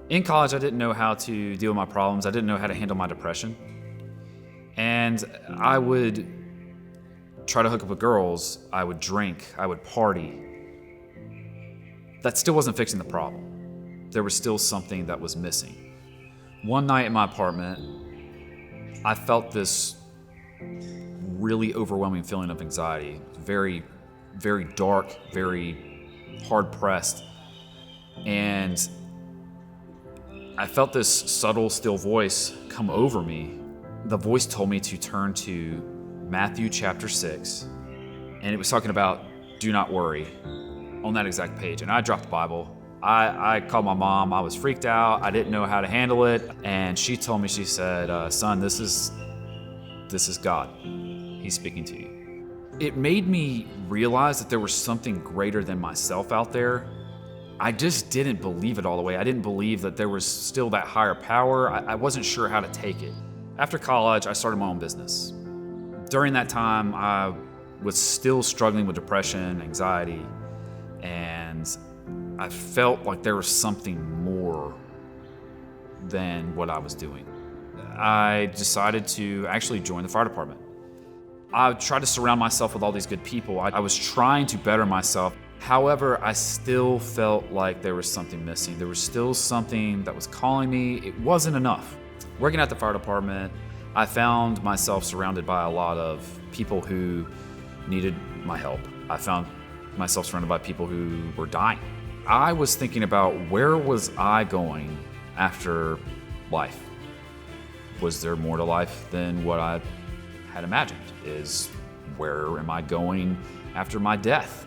In college, I didn't know how to deal with my problems. I didn't know how to handle my depression. And I would try to hook up with girls. I would drink. I would party. That still wasn't fixing the problem. There was still something that was missing. One night in my apartment, I felt this really overwhelming feeling of anxiety. Very, very dark, very hard-pressed. And I felt this subtle, still voice come over me. The voice told me to turn to Matthew chapter 6, and it was talking about do not worry on that exact page. And I dropped the Bible. I called my mom. I was freaked out. I didn't know how to handle it. And she told me, she said, son, this is God. He's speaking to you. It made me realize that there was something greater than myself out there. I just didn't believe it all the way. I didn't believe that there was still that higher power. I wasn't sure how to take it. After college, I started my own business. During that time, I was still struggling with depression, anxiety, and I felt like there was something more than what I was doing. I decided to actually join the fire department. I tried to surround myself with all these good people. I was trying to better myself. However, I still felt like there was something missing. There was still something that was calling me. It wasn't enough. Working at the fire department, I found myself surrounded by a lot of people who needed my help. I found myself surrounded by people who were dying. I was thinking about where was I going after life? Was there more to life than what I had imagined? Where am I going after my death?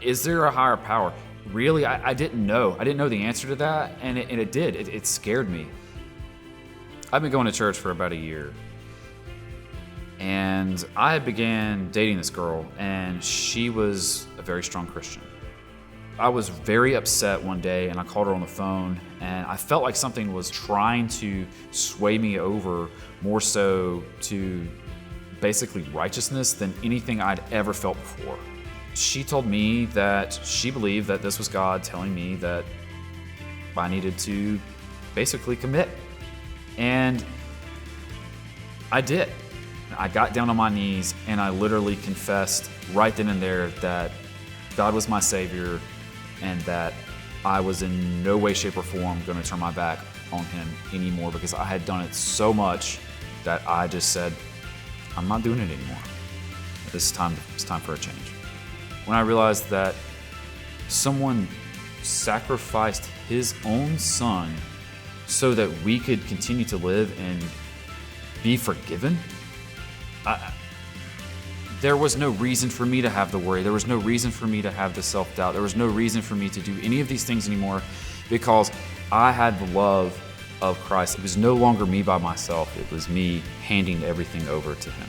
Is there a higher power? Really, I didn't know. I didn't know the answer to that, and it did. It scared me. I've been going to church for about a year, and I began dating this girl, and she was a very strong Christian. I was very upset one day, and I called her on the phone, and I felt like something was trying to sway me over more so to basically righteousness than anything I'd ever felt before. She told me that she believed that this was God telling me that I needed to basically commit. And I did. I got down on my knees and I literally confessed right then and there that God was my Savior and that I was in no way, shape, or form going to turn my back on Him anymore, because I had done it so much that I just said, I'm not doing it anymore. It's time for a change. When I realized that someone sacrificed his own son so that we could continue to live and be forgiven, there was no reason for me to have the worry. There was no reason for me to have the self-doubt. There was no reason for me to do any of these things anymore, because I had the love of Christ. It was no longer me by myself. It was me handing everything over to Him.